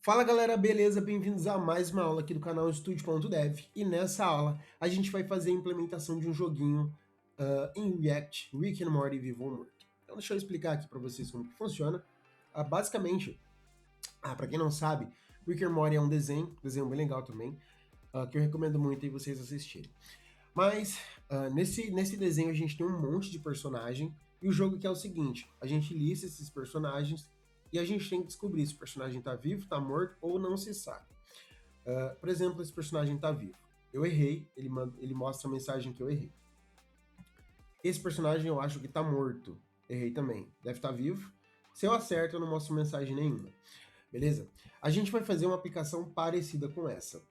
Fala galera, beleza? Bem-vindos a mais uma aula aqui do canal Studio.dev e nessa aula a gente vai fazer a implementação de um joguinho em React, Rick and Morty Vivo ou Morto. Então deixa eu explicar aqui para vocês como que funciona. Basicamente, para quem não sabe, Rick and Morty é um desenho bem legal também, que eu recomendo muito aí vocês assistirem. Mas nesse desenho a gente tem um monte de personagem e o jogo que é o seguinte, a gente lista esses personagens e a gente tem que descobrir se o personagem tá vivo, tá morto ou não se sabe. Por exemplo, esse personagem tá vivo. Eu errei, ele mostra a mensagem que eu errei. Esse personagem eu acho que tá morto. Errei também. Deve estar vivo. Se eu acerto, eu não mostro mensagem nenhuma. Beleza? A gente vai fazer uma aplicação parecida com essa.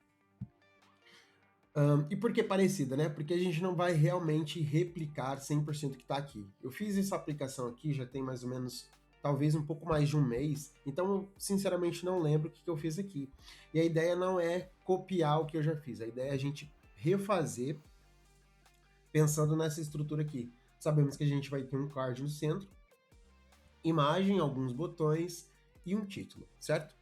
E por que parecida, né? Porque a gente não vai realmente replicar 100% o que está aqui. Eu fiz essa aplicação aqui já tem mais ou menos, talvez um pouco mais de um mês, então eu sinceramente não lembro o que eu fiz aqui. E a ideia não é copiar o que eu já fiz, a ideia é a gente refazer pensando nessa estrutura aqui. Sabemos que a gente vai ter um card no centro, imagem, alguns botões e um título, certo?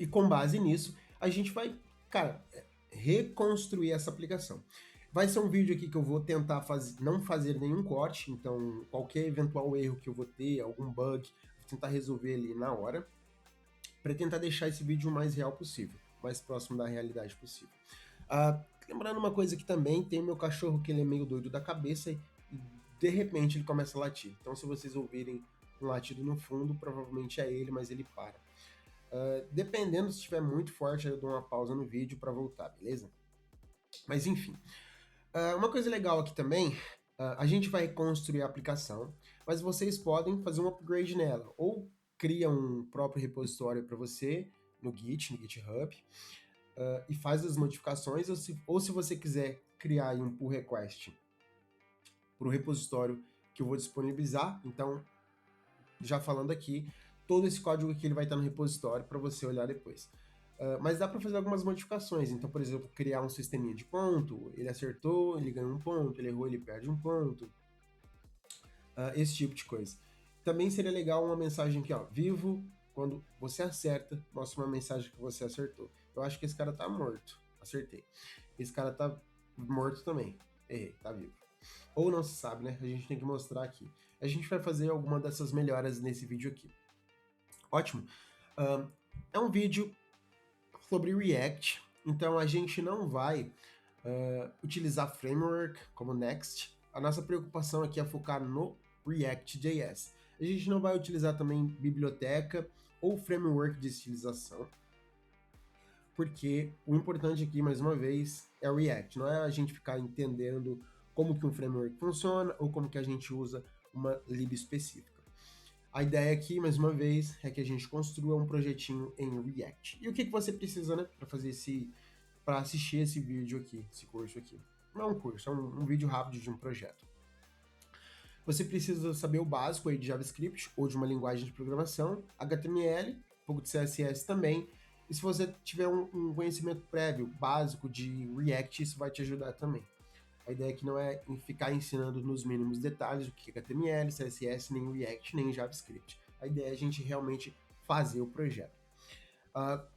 E com base nisso, a gente vai, cara, reconstruir essa aplicação. Vai ser um vídeo aqui que eu vou tentar não fazer nenhum corte, então qualquer eventual erro que eu vou ter, algum bug, vou tentar resolver ali na hora, para tentar deixar esse vídeo o mais real possível, mais próximo da realidade possível. Lembrando uma coisa que também tem o meu cachorro, que ele é meio doido da cabeça e de repente ele começa a latir. Então se vocês ouvirem um latido no fundo, provavelmente é ele, mas ele para. Dependendo, se estiver muito forte, eu dou uma pausa no vídeo para voltar, beleza? Mas enfim, uma coisa legal aqui também, a gente vai construir a aplicação, mas vocês podem fazer um upgrade nela, ou cria um próprio repositório para você no Git, no GitHub, e faz as modificações, ou se você quiser criar aí um pull request para o repositório que eu vou disponibilizar, então, já falando aqui, todo esse código aqui ele vai estar no repositório para você olhar depois. Mas dá para fazer algumas modificações. Então, por exemplo, criar um sisteminha de ponto. Ele acertou, ele ganha um ponto. Ele errou, ele perde um ponto. Esse tipo de coisa. Também seria legal uma mensagem aqui, ó. Vivo, quando você acerta, mostra uma mensagem que você acertou. Eu acho que esse cara tá morto. Acertei. Esse cara tá morto também. Errei, tá vivo. Ou não se sabe, né? A gente tem que mostrar aqui. A gente vai fazer alguma dessas melhoras nesse vídeo aqui. Ótimo. É um vídeo sobre React, então a gente não vai utilizar framework como Next. A nossa preocupação aqui é focar no React.js. A gente não vai utilizar também biblioteca ou framework de estilização, porque o importante aqui, mais uma vez, é o React, não é a gente ficar entendendo como que um framework funciona ou como que a gente usa uma lib específica. A ideia aqui, mais uma vez, é que a gente construa um projetinho em React. E o que você precisa, né, para assistir esse vídeo aqui, esse curso aqui? Não é um curso, é um vídeo rápido de um projeto. Você precisa saber o básico aí de JavaScript ou de uma linguagem de programação, HTML, um pouco de CSS também. E se você tiver um conhecimento prévio, básico de React, isso vai te ajudar também. A ideia aqui não é ficar ensinando nos mínimos detalhes o que é HTML, CSS, nem React, nem JavaScript. A ideia é a gente realmente fazer o projeto.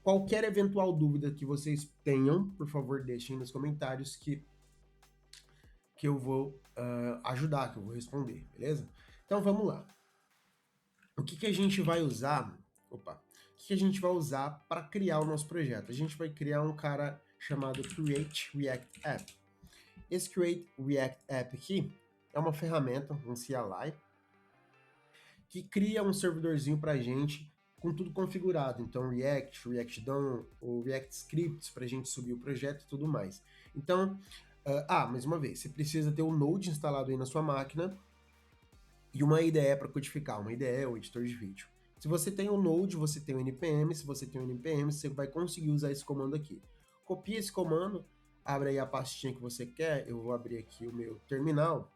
Qualquer eventual dúvida que vocês tenham, por favor, deixem nos comentários que eu vou ajudar, que eu vou responder, beleza? Então vamos lá. O que a gente vai usar? O que a gente vai usar para criar o nosso projeto? A gente vai criar um cara chamado Create React App. Esse Create React App aqui é uma ferramenta, um CLI, que cria um servidorzinho para a gente com tudo configurado. Então, React, React DOM, ou React Scripts para a gente subir o projeto e tudo mais. Então, mais uma vez, você precisa ter o Node instalado aí na sua máquina e uma IDE para codificar. Uma IDE ou editor de vídeo. Se você tem o Node, você tem o NPM. Se você tem o NPM, você vai conseguir usar esse comando aqui. Copia esse comando, abre aí a pastinha que você quer. Eu vou abrir aqui o meu terminal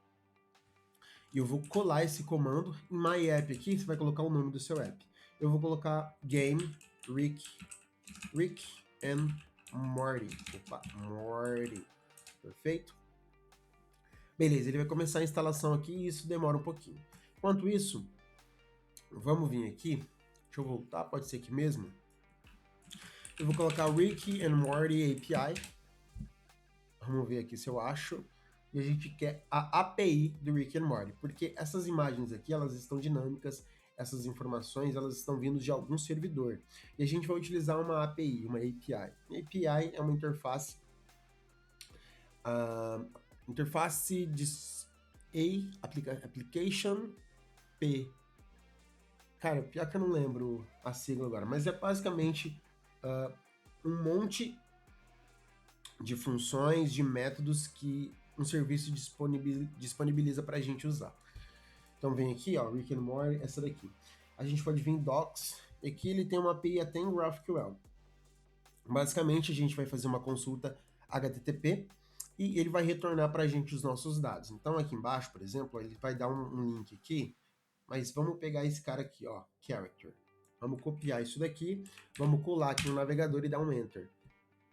e eu vou colar esse comando em My App aqui. Você vai colocar o nome do seu app. Eu vou colocar Game Rick and Morty. Morty. Perfeito? Beleza, ele vai começar a instalação aqui e isso demora um pouquinho. Enquanto isso, vamos vir aqui. Deixa eu voltar, pode ser aqui mesmo. Eu vou colocar Rick and Morty API. Vamos ver aqui se eu acho. E a gente quer a API do Rick and Morty, porque essas imagens aqui, elas estão dinâmicas, essas informações, elas estão vindo de algum servidor. E a gente vai utilizar uma API, uma API. A API é uma interface, interface de Application P. Cara, pior que eu não lembro a sigla agora, mas é basicamente um monte de funções, de métodos que um serviço disponibiliza para a gente usar. Então vem aqui, ó, Rick and Morty, essa daqui. A gente pode vir em Docs, e aqui ele tem uma API até em GraphQL. Basicamente, a gente vai fazer uma consulta HTTP e ele vai retornar para a gente os nossos dados. Então aqui embaixo, por exemplo, ele vai dar um link aqui, mas vamos pegar esse cara aqui, ó, character. Vamos copiar isso daqui, vamos colar aqui no navegador e dar um Enter.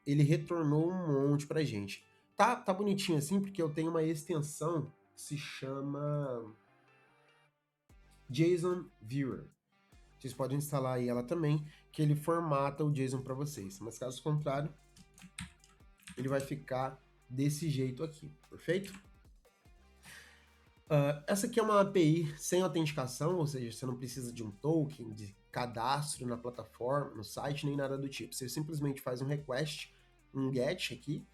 Ele retornou um monte pra gente. Tá bonitinho assim, porque eu tenho uma extensão que se chama JSON Viewer. Vocês podem instalar aí ela também, que ele formata o JSON para vocês. Mas caso contrário, ele vai ficar desse jeito aqui, perfeito? Essa aqui é uma API sem autenticação, ou seja, você não precisa de um token, de cadastro na plataforma, no site, nem nada do tipo. Você simplesmente faz um request, um GET aqui,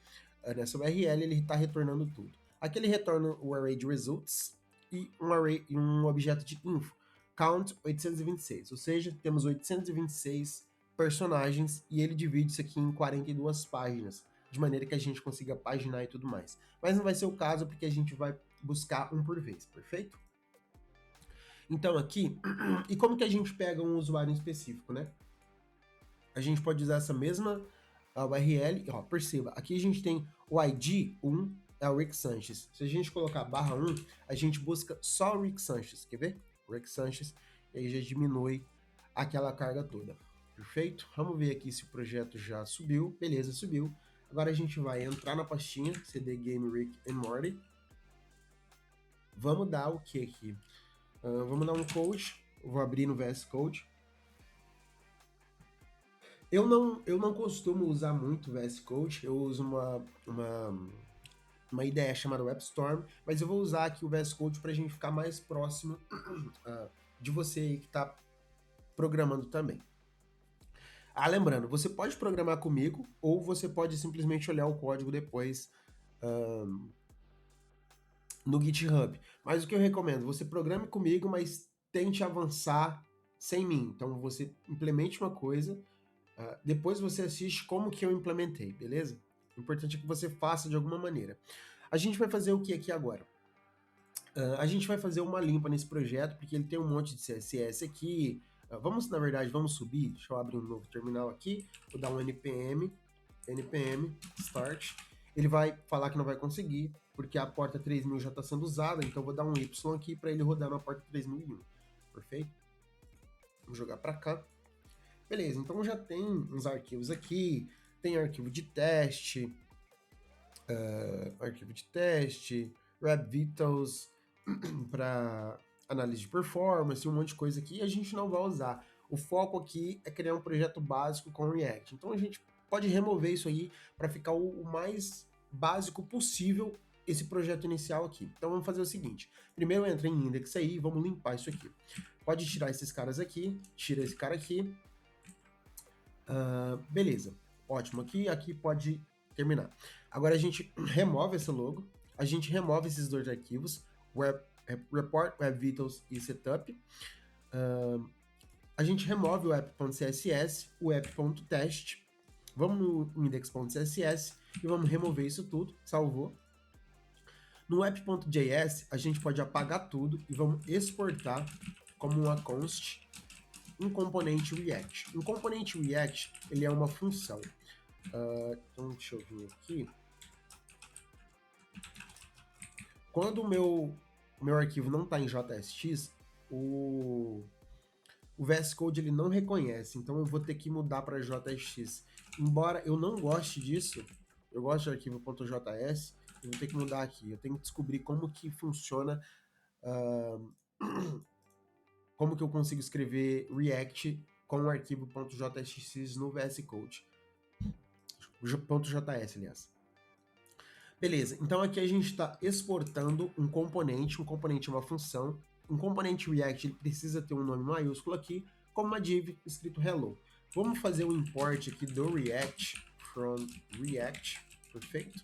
nessa URL ele está retornando tudo. Aqui ele retorna o array de results e um objeto de info, count 826, ou seja, temos 826 personagens e ele divide isso aqui em 42 páginas, de maneira que a gente consiga paginar e tudo mais. Mas não vai ser o caso porque a gente vai buscar um por vez, perfeito? Então aqui, e como que a gente pega um usuário em específico, né? A gente pode usar essa mesma URL, ó, perceba, aqui a gente tem o ID 1, é o Rick Sanchez. Se a gente colocar /1, a gente busca só o Rick Sanchez, quer ver? Rick Sanchez, e aí já diminui aquela carga toda. Perfeito? Vamos ver aqui se o projeto já subiu. Beleza, subiu. Agora a gente vai entrar na pastinha CD Game Rick and Morty. Vamos dar o que aqui? Vamos dar um code. Eu vou abrir no VS Code. Eu não costumo usar muito VS Code. Eu uso uma ideia chamada WebStorm, mas eu vou usar aqui o VS Code para a gente ficar mais próximo de você aí que está programando também. Lembrando, você pode programar comigo ou você pode simplesmente olhar o código depois no GitHub. Mas o que eu recomendo, você programe comigo, mas tente avançar sem mim. Então você implemente uma coisa, depois você assiste como que eu implementei, beleza? O importante é que você faça de alguma maneira. A gente vai fazer o que aqui agora? A gente vai fazer uma limpa nesse projeto, porque ele tem um monte de CSS aqui. Na verdade, vamos subir. Deixa eu abrir um novo terminal aqui. Vou dar um npm start. Ele vai falar que não vai conseguir, porque a porta 3000 já está sendo usada, então vou dar um y aqui para ele rodar na porta 3001. Perfeito? Vou jogar para cá. Beleza, então já tem uns arquivos aqui. Tem arquivo de teste, RapVitals para análise de performance, um monte de coisa aqui, e a gente não vai usar. O foco aqui é criar um projeto básico com React. Então a gente pode remover isso aí para ficar o mais básico possível esse projeto inicial aqui. Então vamos fazer o seguinte: primeiro entra em index aí, vamos limpar isso aqui. Pode tirar esses caras aqui, tira esse cara aqui. Beleza, ótimo. Aqui pode terminar. Agora a gente remove esse logo, a gente remove esses dois arquivos, report, webvitals e setup. A gente remove o app.css, o app.test, vamos no index.css e vamos remover isso tudo, salvou. No app.js, a gente pode apagar tudo e vamos exportar como uma const um componente React. Um componente React, ele é uma função. Então, deixa eu vir aqui. Quando o meu arquivo não está em JSX, o VS Code ele não reconhece, então eu vou ter que mudar para JSX. Embora eu não goste disso, eu gosto de arquivo.js, eu vou ter que mudar aqui. Eu tenho que descobrir como que funciona, como que eu consigo escrever React com o arquivo.js no VS Code. .js, aliás. Beleza, então aqui a gente está exportando um componente é uma função, um componente React ele precisa ter um nome maiúsculo aqui, como uma div escrito hello. Vamos fazer o import aqui do React, from React, perfeito?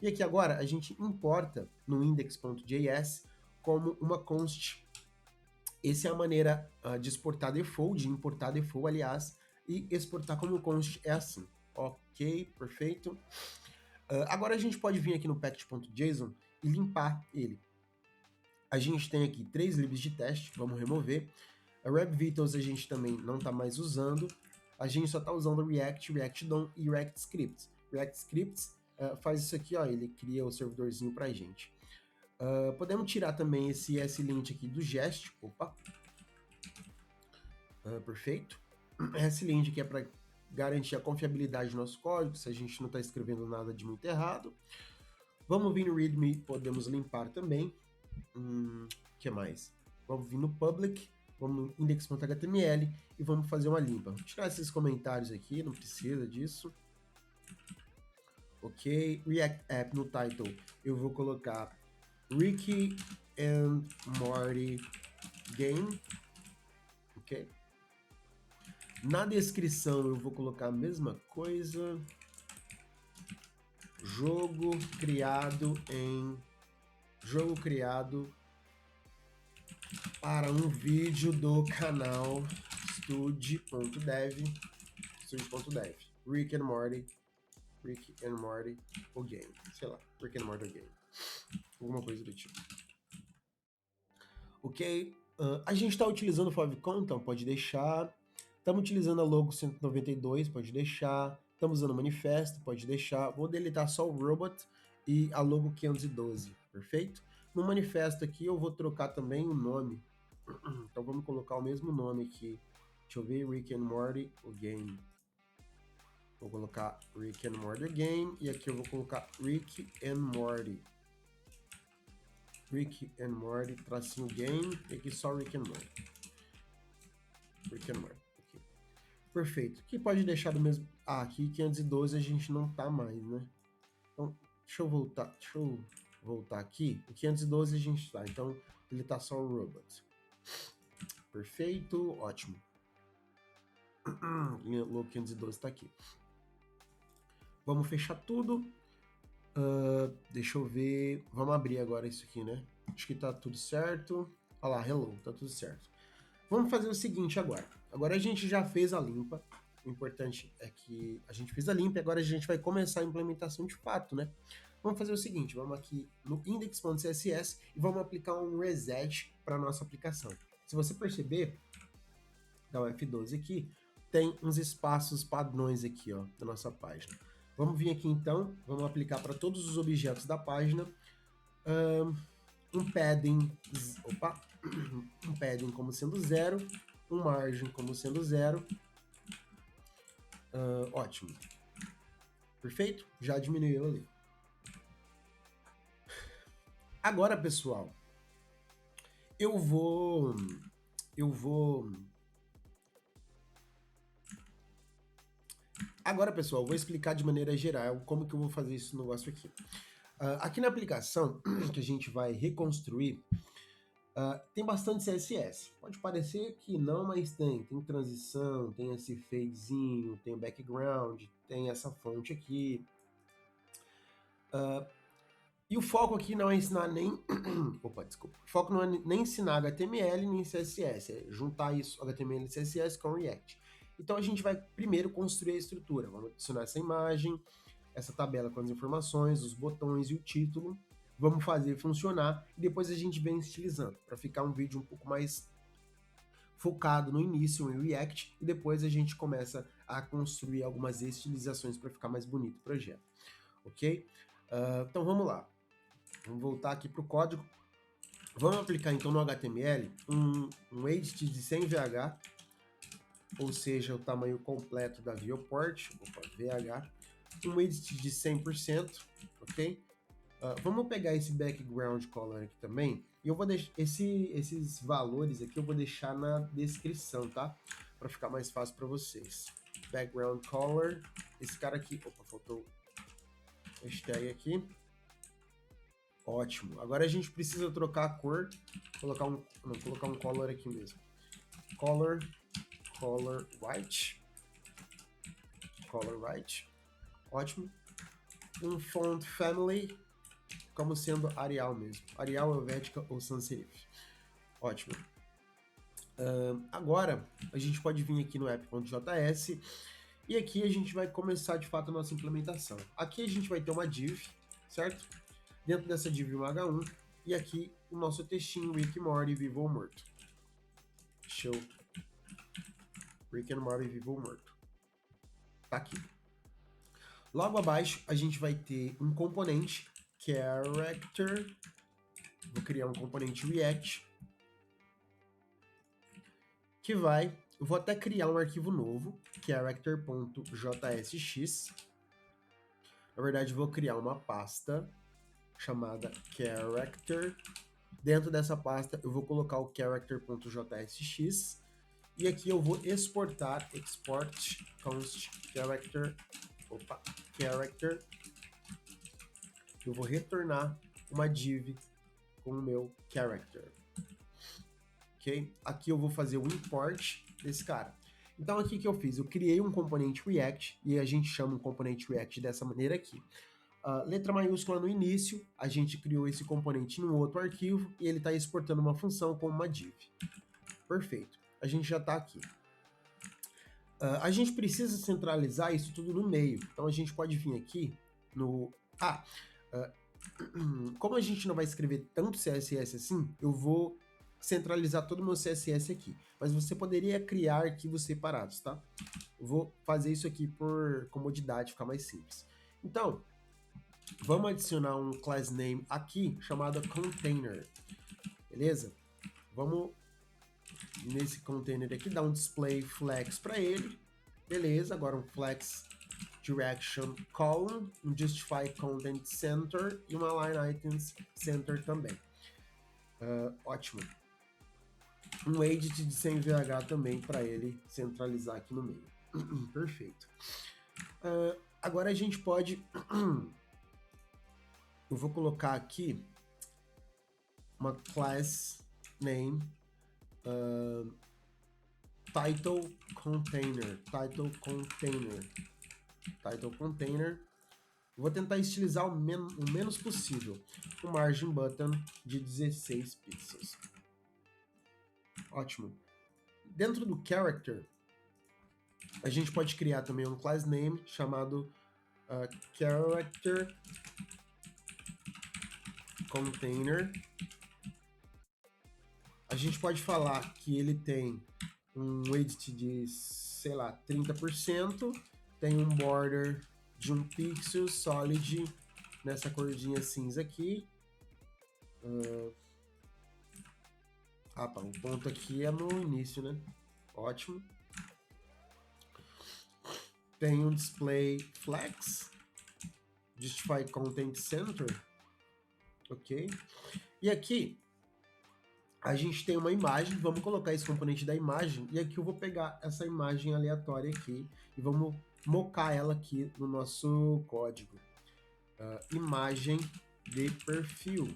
E aqui agora a gente importa no index.js como uma const. Essa é a maneira de exportar default, de importar default, aliás, e exportar como const é assim. Ok, perfeito. Agora a gente pode vir aqui no package.json e limpar ele. A gente tem aqui 3 libs de teste, vamos remover. A RapVitals a gente também não está mais usando. A gente só está usando React, React DOM e React Scripts. React Scripts faz isso aqui, ó, ele cria o servidorzinho para a gente. Podemos tirar também esse slint aqui do Jest. Opa! Perfeito. Esse lint aqui é para garantir a confiabilidade do nosso código, se a gente não está escrevendo nada de muito errado. Vamos vir no README, podemos limpar também. Que mais? Vamos vir no public, vamos no index.html e vamos fazer uma limpa. Vou tirar esses comentários aqui, não precisa disso. Ok, React App no title eu vou colocar Rick and Morty Game. Ok. Na descrição eu vou colocar a mesma coisa. Jogo criado para um vídeo do canal Studio.dev. Rick and Morty o game. Sei lá, Rick and Morty o game. Alguma coisa do tipo. Ok. A gente está utilizando o favicon, então pode deixar. Estamos utilizando a logo 192, pode deixar. Estamos usando o manifesto, pode deixar. Vou deletar só o robot e a logo 512, perfeito? No manifesto aqui eu vou trocar também o nome. Então vamos colocar o mesmo nome aqui. Deixa eu ver, Rick and Morty, o game. Vou colocar Rick and Morty, o game. E aqui eu vou colocar Rick and Morty. Rick and Morty, tracinho game. E aqui só Rick and Morty. Rick and Morty. Perfeito. Aqui pode deixar do mesmo... aqui 512 a gente não tá mais, né? Então, deixa eu voltar aqui. O 512 a gente tá, então ele tá só o robot. Perfeito, ótimo. O 512 tá aqui. Vamos fechar tudo. Deixa eu ver... Vamos abrir agora isso aqui, né? Acho que tá tudo certo. Olha lá, hello, tá tudo certo. Vamos fazer o seguinte agora. Agora a gente já fez a limpa. O importante é que a gente fez a limpa e agora a gente vai começar a implementação de fato, né? Vamos fazer o seguinte, vamos aqui no index.css e vamos aplicar um reset para a nossa aplicação. Se você perceber, dá o F12 aqui, tem uns espaços padrões aqui, ó, da nossa página. Vamos vir aqui então, vamos aplicar para todos os objetos da página um padding, um padding como sendo 0, um margin como sendo 0. Ótimo. Perfeito? Já diminuiu ali. Agora, pessoal, Agora, pessoal, eu vou explicar de maneira geral como que eu vou fazer esse negócio aqui. Aqui na aplicação que a gente vai reconstruir, tem bastante CSS. Pode parecer que não, mas tem. Tem transição, tem esse fadezinho, tem o background, tem essa fonte aqui. E o foco aqui não é ensinar nem... Opa, desculpa. O foco não é nem ensinar HTML nem CSS, é juntar isso, HTML e CSS com React. Então a gente vai primeiro construir a estrutura. Vamos adicionar essa imagem, essa tabela com as informações, os botões e o título. Vamos fazer funcionar e depois a gente vem estilizando, para ficar um vídeo um pouco mais focado no início em React e depois a gente começa a construir algumas estilizações para ficar mais bonito o projeto. Ok? Então vamos lá. Vamos voltar aqui para o código. Vamos aplicar então no HTML um edit de 100 VH, ou seja, o tamanho completo da viewport, VH, um edit de 100%, ok? Vamos pegar esse background color aqui também, e eu vou deixar esses valores aqui eu vou deixar na descrição, tá? Para ficar mais fácil para vocês. Background color, esse cara aqui, opa, faltou hashtag aqui. Ótimo. Agora a gente precisa trocar a cor, colocar um color aqui mesmo. Color white. Color white. Ótimo. Um font family, como sendo Arial mesmo. Arial, Helvética ou Sans Serif. Ótimo. Agora, a gente pode vir aqui no app.js e aqui a gente vai começar de fato a nossa implementação. Aqui a gente vai ter uma div, certo? Dentro dessa div um H1 e aqui o nosso textinho Rick and Morty vivo ou morto. Show. Rick and Morty vivo ou morto. Tá aqui. Logo abaixo a gente vai ter um componente character. Vou criar um componente React que vai, eu vou até criar um arquivo novo, character.jsx. Na verdade, vou criar uma pasta chamada character. Dentro dessa pasta, eu vou colocar o character.jsx e aqui eu vou exportar export const character. Character. Eu vou retornar uma div com o meu character. Ok? Aqui eu vou fazer o import desse cara. Então aqui que eu fiz, eu criei um componente React e a gente chama um componente React dessa maneira aqui. Letra maiúscula no início, a gente criou esse componente num outro arquivo e ele está exportando uma função como uma div. Perfeito. A gente já está aqui. A gente precisa centralizar isso tudo no meio. Então a gente pode vir aqui no... como a gente não vai escrever tanto CSS assim, eu vou centralizar todo o meu CSS aqui. Mas você poderia criar arquivos separados, tá? Eu vou fazer isso aqui por comodidade, ficar mais simples. Então, vamos adicionar um class name aqui chamado container. Beleza? Vamos nesse container aqui dar um display flex para ele. Beleza, agora um flex direction column, um justify content center e uma line items center também. Ótimo. Um edit de sem VH também para ele centralizar aqui no meio. Perfeito. Agora a gente pode... eu vou colocar aqui uma class name title container. Vou tentar estilizar o menos possível. Um margin button de 16 pixels. Ótimo. Dentro do character, a gente pode criar também um class name chamado character container. A gente pode falar que ele tem um edit de, sei lá, 30%, tem um border de 1 pixel solid nessa corzinha cinza aqui. Tá, o ponto aqui é no início, né? Ótimo. Tem um display flex, justify content center, ok? E aqui a gente tem uma imagem, vamos colocar esse componente da imagem, e aqui eu vou pegar essa imagem aleatória aqui e vamos mocar ela aqui no nosso código. Imagem de perfil,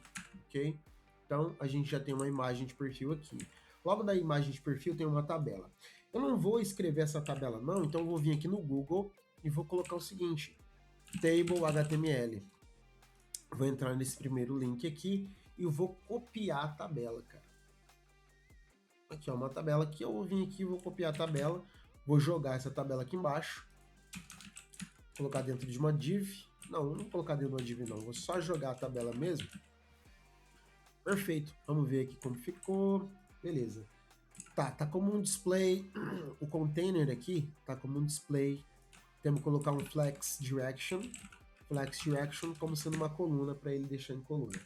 ok? Então, a gente já tem uma imagem de perfil aqui. Logo da imagem de perfil tem uma tabela. Eu não vou escrever essa tabela não, então eu vou vir aqui no Google e vou colocar o seguinte, table HTML. Vou entrar nesse primeiro link aqui e eu vou copiar a tabela, cara. Aqui, ó, uma tabela aqui, eu vou vir aqui, vou copiar a tabela, vou jogar essa tabela aqui embaixo, colocar dentro de uma div. Não vou colocar dentro de uma div não, vou só jogar a tabela mesmo. Perfeito, vamos ver aqui como ficou, beleza. Tá como um display, o container aqui tá como um display, temos que colocar um flex direction como sendo uma coluna para ele deixar em coluna.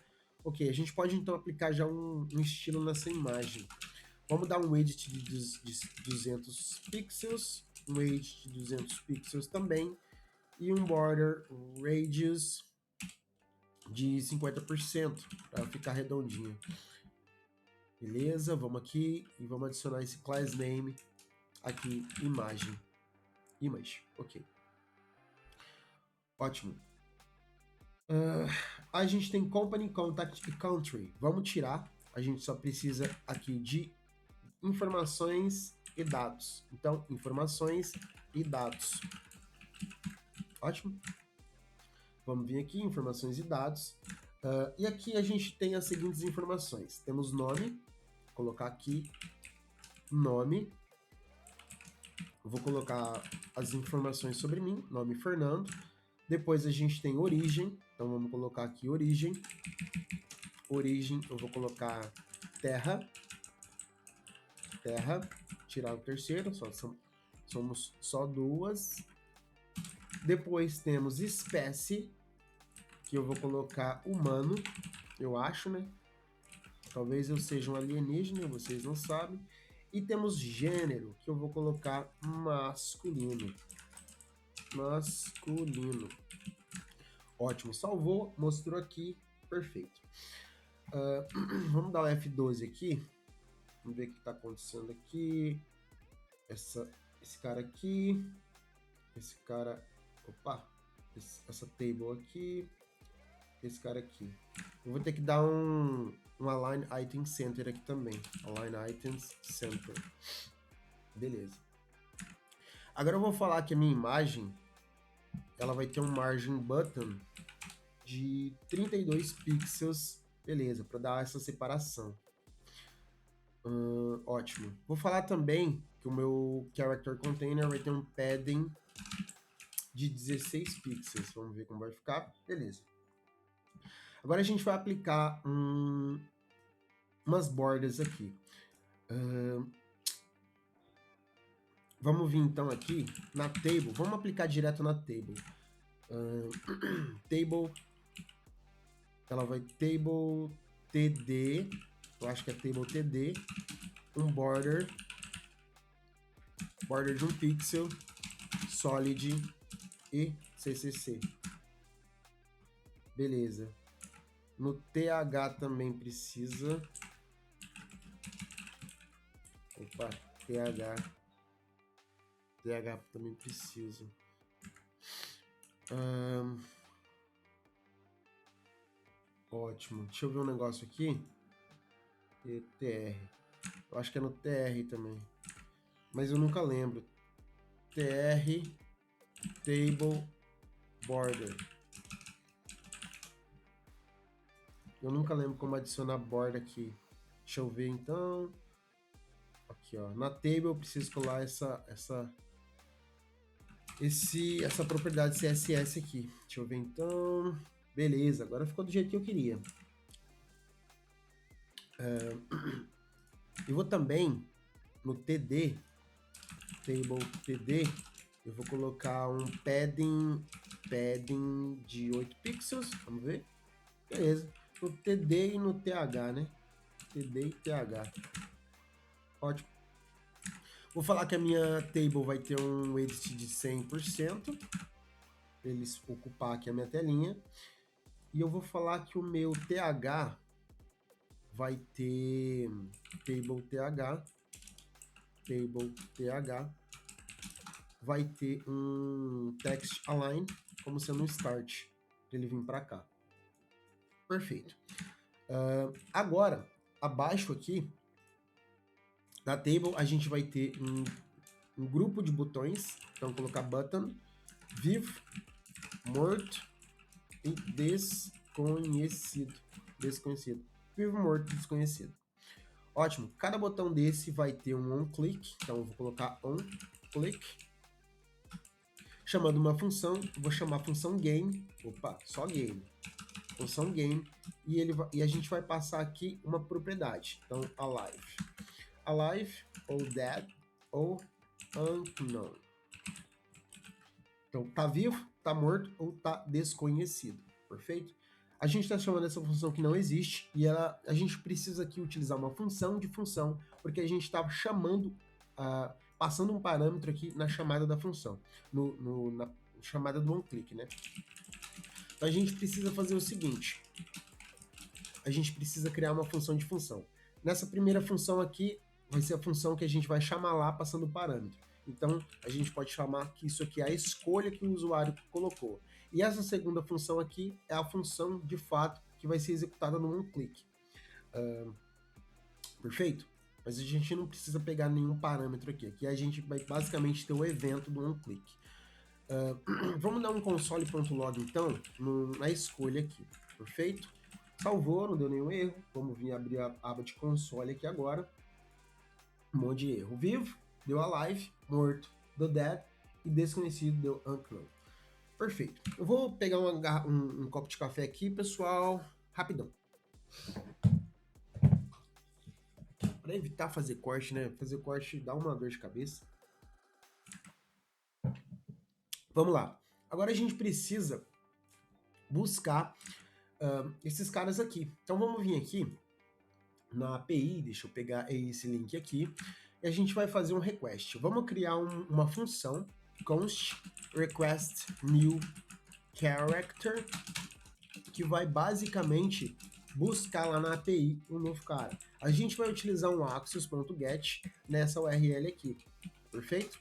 Ok, a gente pode então aplicar já um estilo nessa imagem. Vamos dar um edit de 200 pixels, um edit de 200 pixels também, e um border radius de 50% para ficar redondinho. Beleza, vamos aqui e vamos adicionar esse class name aqui, image, ok. Ótimo. A gente tem Company, Contact e Country. Vamos tirar. A gente só precisa aqui de informações e dados. Então, informações e dados. Ótimo. Vamos vir aqui, informações e dados. E aqui a gente tem as seguintes informações. Temos nome. Vou colocar aqui nome. Eu vou colocar as informações sobre mim. Nome Fernando. Depois a gente tem origem. Então vamos colocar aqui origem. Origem, eu vou colocar terra. Terra. Tirar o terceiro. Somos só duas. Depois temos espécie, que eu vou colocar humano, eu acho, né? Talvez eu seja um alienígena, vocês não sabem. E temos gênero, que eu vou colocar masculino. Masculino. Ótimo, salvou, mostrou aqui, perfeito. Vamos dar o F12 aqui. Vamos ver o que está acontecendo aqui. Esse cara aqui. Esse cara... Opa! Essa table aqui. Esse cara aqui. Eu vou ter que dar um Align Item Center aqui também. Align Items Center. Beleza. Agora eu vou falar que a minha imagem, ela vai ter um margin button de 32 pixels. Beleza, para dar essa separação. Ótimo. Vou falar também que o meu character container vai ter um padding de 16 pixels. Vamos ver como vai ficar. Beleza. Agora a gente vai aplicar umas bordas aqui. Vamos vir então aqui na table. Vamos aplicar direto na table. Table. Ela vai table TD. Eu acho que é table TD. Um border. Border de 1 pixel. Solid e CCC. Beleza. No TH também precisa. Opa, TH também precisa. Ótimo. Deixa eu ver um negócio aqui. TR. Eu acho que é no TR também. Mas eu nunca lembro. TR Table Border. Eu nunca lembro como adicionar borda aqui. Deixa eu ver então. Aqui, ó. Na table eu preciso colar essa propriedade CSS aqui. Deixa eu ver então. Beleza, agora ficou do jeito que eu queria. Eu vou também no TD, table TD, eu vou colocar um padding de 8 pixels. Vamos ver. Beleza. No TD e no TH, né? TD e TH. Ótimo. Vou falar que a minha table vai ter um edit de 100%. Para eles ocupar aqui a minha telinha. E eu vou falar que o meu TH vai ter table TH vai ter um text align como sendo um start para ele vir para cá. Perfeito. Agora, abaixo aqui da table, a gente vai ter um grupo de botões. Então, colocar button, vivo, morto e desconhecido. Vivo, morto, desconhecido. Ótimo. Cada botão desse vai ter um onClick. Então, eu vou colocar onClick. Chamando uma função, vou chamar a função game. Opa, só game. Função game. E a gente vai passar aqui uma propriedade. Então, alive. Alive, ou dead, ou unknown. Então, tá vivo, tá morto ou tá desconhecido. Perfeito? A gente está chamando essa função que não existe e a gente precisa aqui utilizar uma função de função, porque a gente está chamando, passando um parâmetro aqui na chamada da função, na chamada do onClick, né? Então a gente precisa fazer o seguinte, a gente precisa criar uma função de função. Nessa primeira função aqui, vai ser a função que a gente vai chamar lá passando o parâmetro. Então, a gente pode chamar que isso aqui é a escolha que o usuário colocou. E essa segunda função aqui é a função, de fato, que vai ser executada no onClick. Perfeito? Mas a gente não precisa pegar nenhum parâmetro aqui. Aqui a gente vai basicamente ter o evento do onClick. Vamos dar um console.log então na escolha aqui. Perfeito? Salvou, não deu nenhum erro. Vamos vir abrir a aba de console aqui agora. Um monte de erro. Vivo, deu alive, morto, deu dead e desconhecido deu unknown. Perfeito. Eu vou pegar um copo de café aqui, pessoal, rapidão. Para evitar fazer corte, né? Fazer corte dá uma dor de cabeça. Vamos lá. Agora a gente precisa buscar esses caras aqui. Então vamos vir aqui na API, deixa eu pegar esse link aqui, e a gente vai fazer um request. Vamos criar uma função const request new character, que vai basicamente buscar lá na API um novo cara. A gente vai utilizar um axios.get nessa URL aqui, perfeito?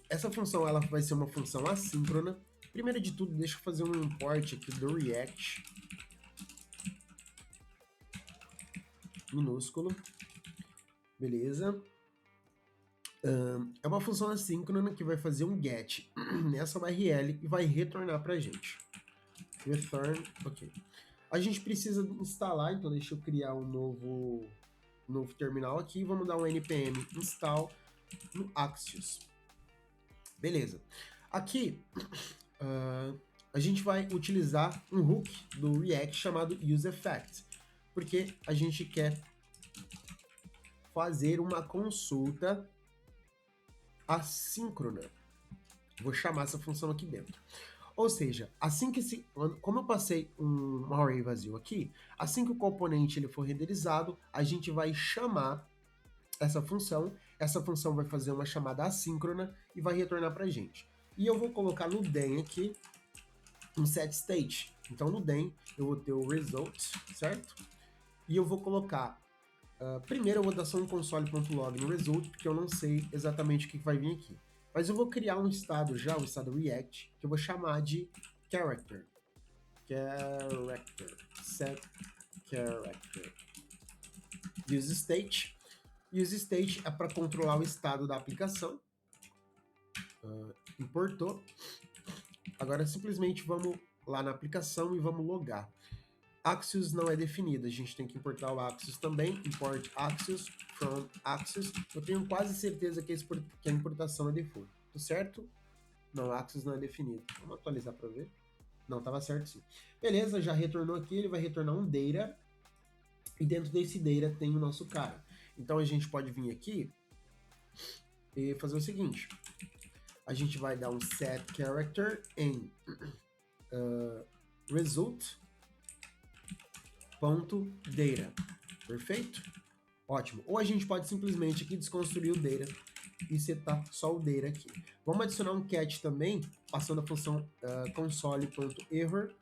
Essa função ela vai ser uma função assíncrona. Primeiro de tudo, deixa eu fazer um import aqui do React, minúsculo, beleza? É uma função assíncrona que vai fazer um get nessa URL e vai retornar pra gente. Return, ok. A gente precisa instalar, então deixa eu criar um novo terminal aqui. Vamos dar um npm install no Axios. Beleza. Aqui, a gente vai utilizar um hook do React chamado useEffect, porque a gente quer fazer uma consulta assíncrona. Vou chamar essa função aqui dentro. Ou seja, assim que como eu passei um array vazio aqui, assim que o componente ele for renderizado, a gente vai chamar essa função vai fazer uma chamada assíncrona e vai retornar pra gente. E eu vou colocar no den aqui um setState. Então no den eu vou ter o result, certo? E eu vou colocar, primeiro eu vou dar só um console.log no result, porque eu não sei exatamente o que vai vir aqui. Mas eu vou criar um estado já, um estado React, que eu vou chamar de character. Set character. UseState. UseState é para controlar o estado da aplicação. Importou. Agora simplesmente vamos lá na aplicação e vamos logar. Axios não é definido, a gente tem que importar o Axios também. Import Axios from Axios. Eu tenho quase certeza que a importação é default. Tudo certo? Não, Axios não é definido. Vamos atualizar para ver. Não, estava certo sim. Beleza, já retornou aqui, ele vai retornar um data. E dentro desse data tem o nosso cara. Então a gente pode vir aqui e fazer o seguinte. A gente vai dar um set character em result.data. Perfeito? Ótimo. Ou a gente pode simplesmente aqui desconstruir o data e setar só o data aqui. Vamos adicionar um cat também, passando a função console.error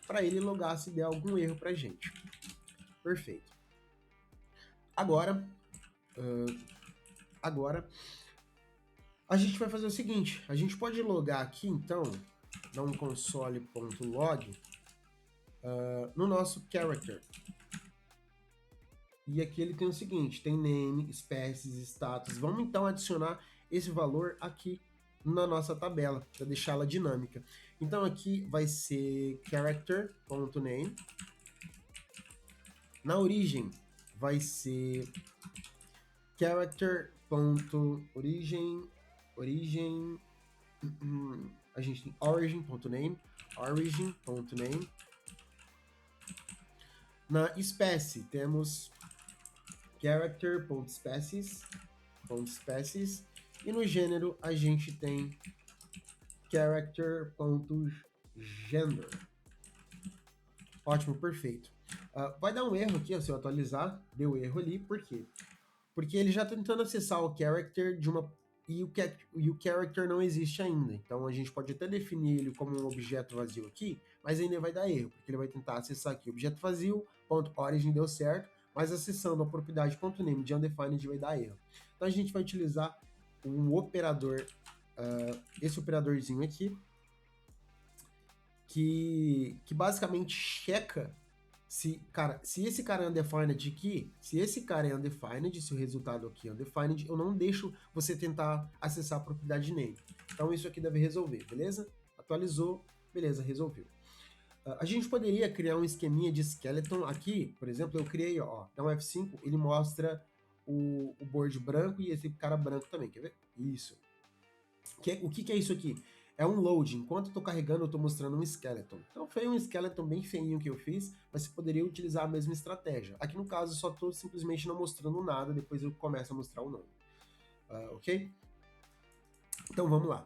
para ele logar se der algum erro para a gente. Perfeito. Agora a gente vai fazer o seguinte, a gente pode logar aqui então, dar um console.log no nosso character. E aqui ele tem o seguinte, tem name, espécies, status. Vamos então adicionar esse valor aqui na nossa tabela, para deixá-la dinâmica. Então aqui vai ser character.name. Na origem vai ser character.origem, a gente tem origin.name. Na espécie temos character.species, e no gênero a gente tem character.gender. Ótimo, perfeito. Vai dar um erro aqui, se eu atualizar, deu erro ali, por quê? Porque ele já está tentando acessar o character e o character não existe ainda. Então a gente pode até definir ele como um objeto vazio aqui, mas ainda vai dar erro, porque ele vai tentar acessar aqui objeto vazio, .origin deu certo, mas acessando a propriedade .name de undefined vai dar erro. Então a gente vai utilizar um operador, esse operadorzinho aqui, que basicamente checa se esse cara é undefined aqui, se esse cara é undefined, se o resultado aqui é undefined, eu não deixo você tentar acessar a propriedade name. Então isso aqui deve resolver, beleza? Atualizou, beleza, resolveu. A gente poderia criar um esqueminha de skeleton aqui, por exemplo, eu criei, ó, então F5, ele mostra o board branco e esse cara branco também, quer ver? Isso. O que é isso aqui? É um load. Enquanto eu tô carregando, eu tô mostrando um skeleton. Então foi um skeleton bem feinho que eu fiz, mas você poderia utilizar a mesma estratégia. Aqui no caso, eu só tô simplesmente não mostrando nada, depois eu começo a mostrar o nome. Ok? Então vamos lá.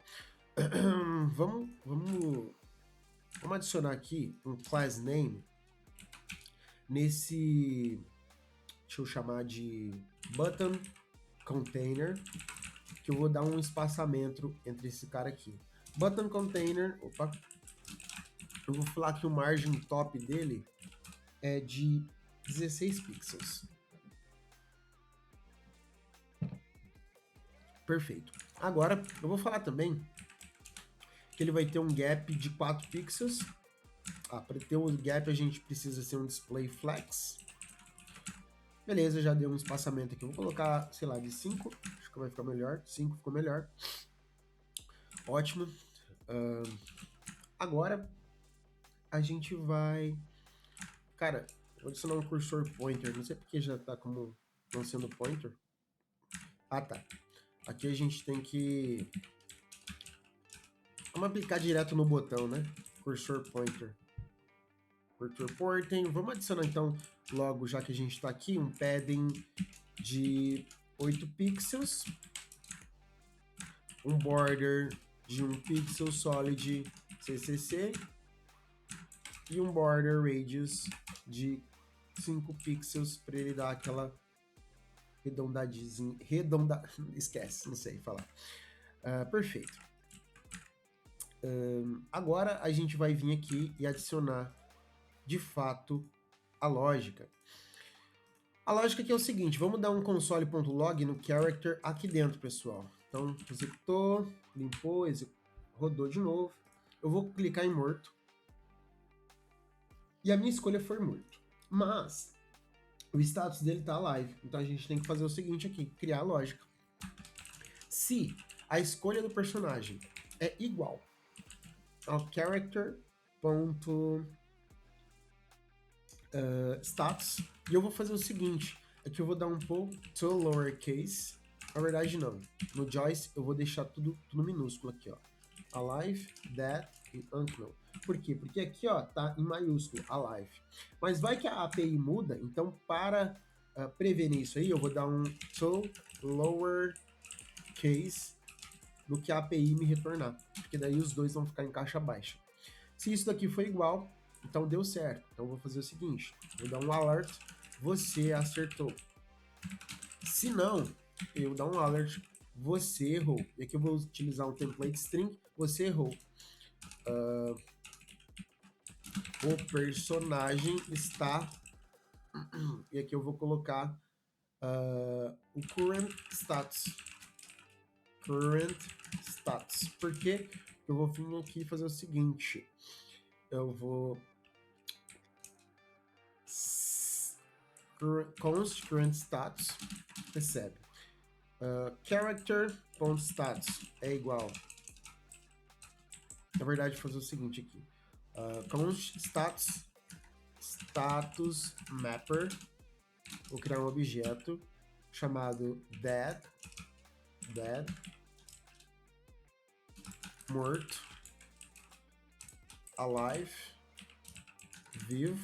Vamos adicionar aqui um class name nesse, deixa eu chamar de button container, que eu vou dar um espaçamento entre esse cara aqui. Button container, opa, eu vou falar que o margem top dele é de 16 pixels. Perfeito. Agora, eu vou falar também que ele vai ter um gap de 4 pixels. Para ter o gap a gente precisa ser um display flex. Beleza, já deu um espaçamento aqui. Eu vou colocar, sei lá, de 5. Acho que vai ficar melhor. 5 ficou melhor. Ótimo. Agora a gente vai... Cara, vou adicionar um cursor pointer. Não sei porque já tá como não sendo pointer. Ah, tá. Aqui a gente tem que... Vamos aplicar direto no botão, né? Cursor pointer. Cursor pointer. Vamos adicionar então, logo, já que a gente tá aqui, um padding de 8 pixels. Um border de 1 pixel solid CCC. E um border radius de 5 pixels para ele dar aquela redondadinha. Esquece, não sei falar. Perfeito. Agora a gente vai vir aqui e adicionar de fato a lógica. A lógica aqui é o seguinte, vamos dar um console.log no character aqui dentro, pessoal. Então, executou, limpou, rodou de novo. Eu vou clicar em morto. E a minha escolha foi morto. Mas o status dele tá live. Então a gente tem que fazer o seguinte aqui, criar a lógica. Se a escolha do personagem é igual ao character.status, e eu vou fazer o seguinte, aqui eu vou dar um pull to lowercase. Na verdade não, no Joyce eu vou deixar tudo minúsculo aqui, ó. Alive, dead e unknown. Por quê? Porque aqui, ó, tá em maiúsculo, alive. Mas vai que a API muda, então para prevenir isso aí, eu vou dar um to lowercase no que a API me retornar, porque daí os dois vão ficar em caixa baixa. Se isso daqui for igual, então deu certo. Então eu vou fazer o seguinte, vou dar um alert, você acertou. Se não, eu vou dar um alert, você errou. E aqui eu vou utilizar um template string, você errou. O personagem está... E aqui eu vou colocar o current status. Current status. Por quê? Eu vou vir aqui fazer o seguinte. Eu vou... const current status recebe. Character.status é igual. Na verdade, vou fazer o seguinte aqui. Const status mapper. Vou criar um objeto chamado dead, morto, alive, vivo.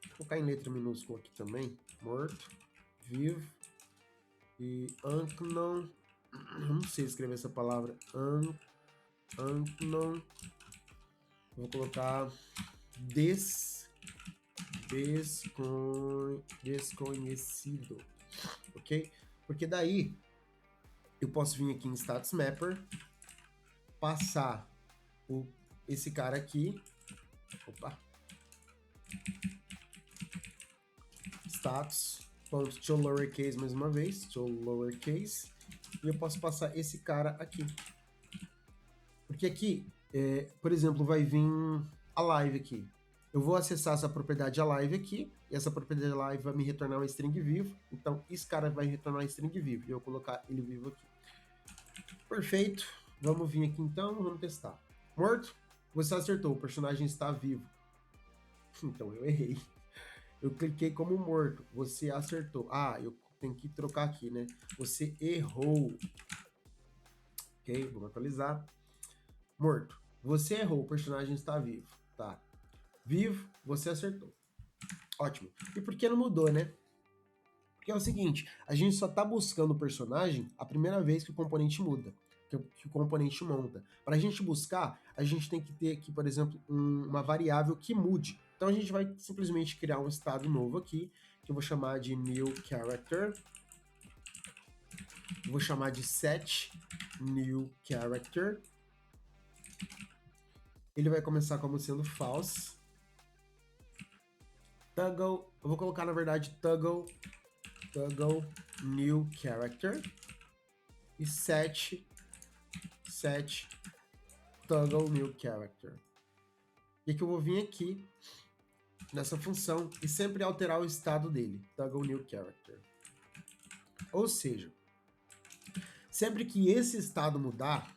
Vou colocar em letra minúscula aqui também. Morto, vivo e unknown. Não sei escrever essa palavra. Unknown. Vou colocar desconhecido, ok? Porque daí eu posso vir aqui em status mapper, passar esse cara aqui, status ponto to lowercase mais uma vez, to lowercase, e eu posso passar esse cara aqui. Porque aqui, por exemplo, vai vir a live aqui. Eu vou acessar essa propriedade alive aqui, e essa propriedade alive vai me retornar uma string vivo, então esse cara vai retornar uma string vivo, e eu vou colocar ele vivo aqui. Perfeito, vamos vir aqui então, vamos testar. Morto, você acertou, o personagem está vivo. Então eu errei. Eu cliquei como morto, você acertou. Ah, eu tenho que trocar aqui, né? Você errou. Ok, vamos atualizar. Morto, você errou, o personagem está vivo. Tá. Vivo, você acertou. Ótimo. E por que não mudou, né? Porque é o seguinte, a gente só está buscando o personagem a primeira vez que o componente muda, que o componente monta. Para a gente buscar, a gente tem que ter aqui, por exemplo, uma variável que mude. Então a gente vai simplesmente criar um estado novo aqui, que eu vou chamar de new character. Vou chamar de set new character. Ele vai começar como sendo false. Toggle, eu vou colocar na verdade toggle new character e set toggle new character. E que eu vou vir aqui nessa função e sempre alterar o estado dele, toggle new character. Ou seja, sempre que esse estado mudar,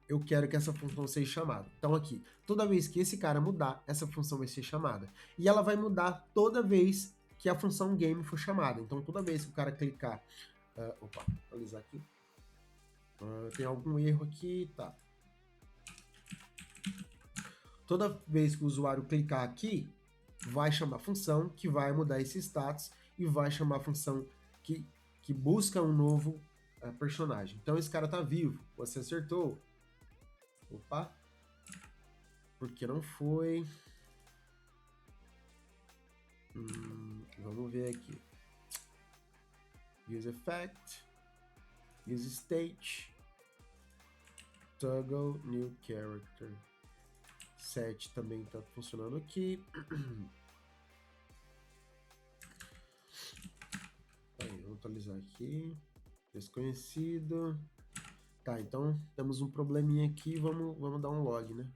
eu quero que essa função seja chamada. Então aqui, toda vez que esse cara mudar, essa função vai ser chamada. E ela vai mudar toda vez que a função game for chamada. Então toda vez que o cara clicar... opa, vou atualizar aqui. Tem algum erro aqui, tá. Toda vez que o usuário clicar aqui, vai chamar a função que vai mudar esse status e vai chamar a função que busca um novo personagem. Então esse cara tá vivo, você acertou. Opa, porque não foi? Vamos ver aqui. Use effect, use state, toggle new character. Set também está funcionando aqui. Aí, vamos atualizar aqui. Desconhecido. Tá, então temos um probleminha aqui. Vamos dar um log, né?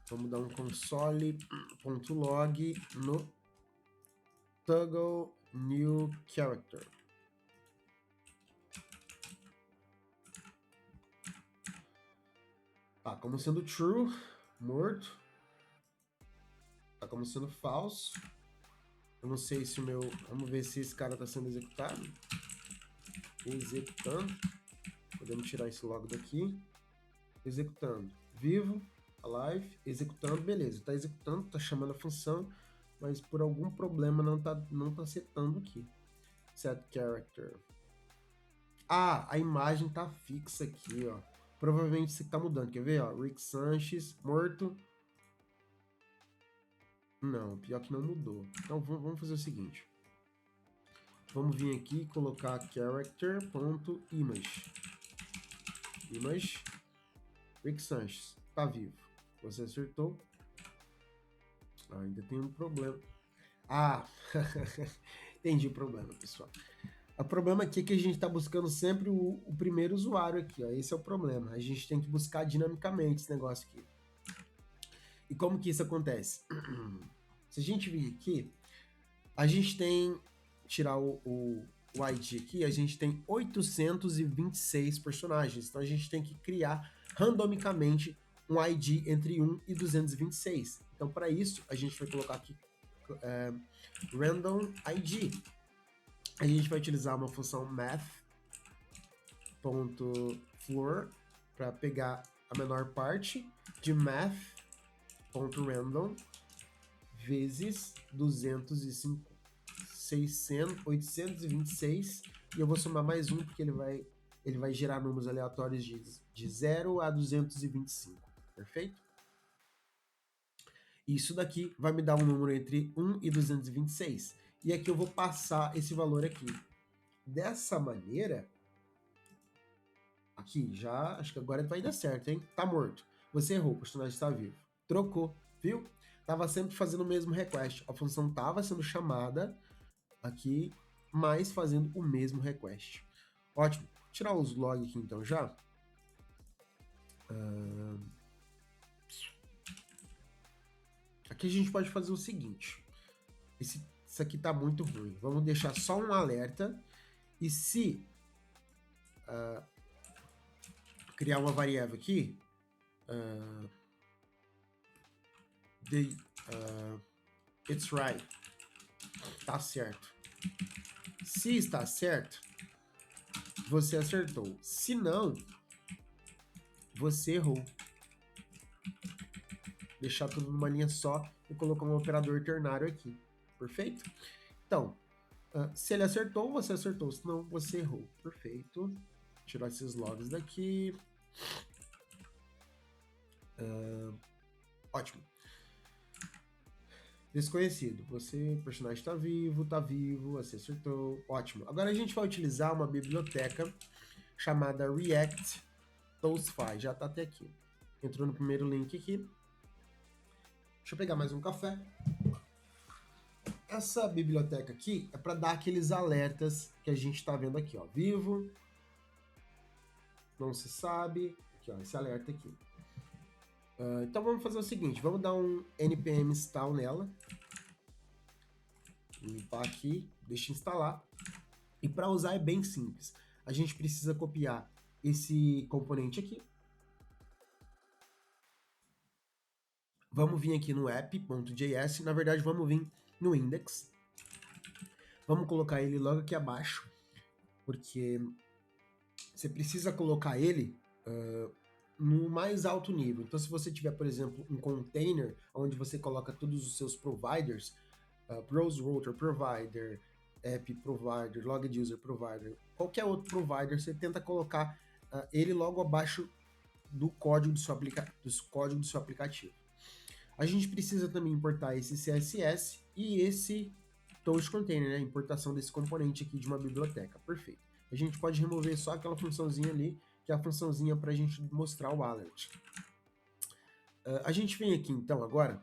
Vamos dar um console.log no toggle new character. Tá como sendo true, morto. Tá como sendo falso. Eu não sei se o meu... Vamos ver se esse cara tá sendo executado. Executando. Podemos tirar esse log daqui. Executando. Vivo. Alive. Executando. Beleza. Tá executando. Tá chamando a função. Mas por algum problema não tá setando aqui. Set character. Ah, a imagem tá fixa aqui, ó. Provavelmente você tá mudando. Quer ver, ó? Rick Sanchez, morto. Não, pior que não mudou. Então vamos fazer o seguinte. Vamos vir aqui e colocar character.image. Image. Rick Sanchez. Tá vivo. Você acertou. Ah, ainda tem um problema. Ah, entendi o problema, pessoal. O problema aqui é que a gente está buscando sempre o primeiro usuário aqui, ó. Esse é o problema. A gente tem que buscar dinamicamente esse negócio aqui. E como que isso acontece? Se a gente vir aqui, a gente tem... Tirar o ID aqui, a gente tem 826 personagens. Então a gente tem que criar randomicamente um ID entre 1 e 226. Então para isso, a gente vai colocar aqui random ID. A gente vai utilizar uma função math.floor para pegar a menor parte de math.random vezes 826 e eu vou somar mais um porque ele vai gerar números aleatórios de 0 a 225, perfeito? Isso daqui vai me dar um número entre 1 e 226. E aqui eu vou passar esse valor aqui. Dessa maneira, aqui já, acho que agora vai dar certo, hein? Tá morto. Você errou, o personagem está vivo. Trocou, viu? Tava sempre fazendo o mesmo request. A função tava sendo chamada, aqui, mas fazendo o mesmo request. Ótimo. Vou tirar os logs aqui então já. Aqui a gente pode fazer o seguinte. Isso aqui tá muito ruim. Vamos deixar só um alerta. E se criar uma variável aqui, it's right. Tá certo. Se está certo, você acertou. Se não, você errou. Deixar tudo numa linha só e colocar um operador ternário aqui. Perfeito? Então, se ele acertou, você acertou. Se não, você errou. Perfeito. Tirar esses logs daqui. Ótimo. Desconhecido. Você, personagem tá vivo, você acertou. Ótimo. Agora a gente vai utilizar uma biblioteca chamada React Toastfy. Já tá até aqui. Entrou no primeiro link aqui. Deixa eu pegar mais um café. Essa biblioteca aqui é para dar aqueles alertas que a gente está vendo aqui, ó. Vivo, não se sabe, aqui, ó, esse alerta aqui. Então vamos fazer o seguinte, vamos dar um npm install nela. Limpar aqui, deixa instalar. E para usar é bem simples. A gente precisa copiar esse componente aqui. Vamos vir aqui no app.js, na verdade vamos vir no index. Vamos colocar ele logo aqui abaixo, porque você precisa colocar ele no mais alto nível. Então, se você tiver, por exemplo, um container onde você coloca todos os seus providers, browse router provider, app provider, logged user provider, qualquer outro provider, você tenta colocar ele logo abaixo do código do seu aplicativo. A gente precisa também importar esse CSS e esse Toast Container, né? A importação desse componente aqui de uma biblioteca. Perfeito. A gente pode remover só aquela funçãozinha ali, que é a funçãozinha para a gente mostrar o alert. A gente vem aqui então agora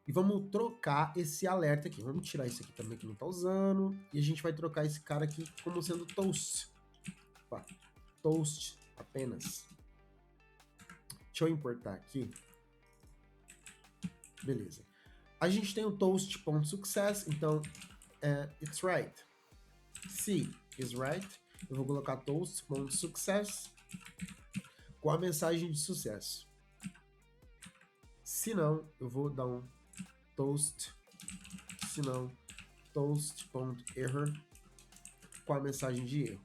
e vamos trocar esse alerta aqui. Vamos tirar isso aqui também que não está usando. E a gente vai trocar esse cara aqui como sendo Toast. Opa, Toast apenas. Deixa eu importar aqui. Beleza. A gente tem o toast.success, então it's right. Se is right, eu vou colocar toast.success com a mensagem de sucesso. Se não, eu vou dar um toast, se não, toast.error com a mensagem de erro.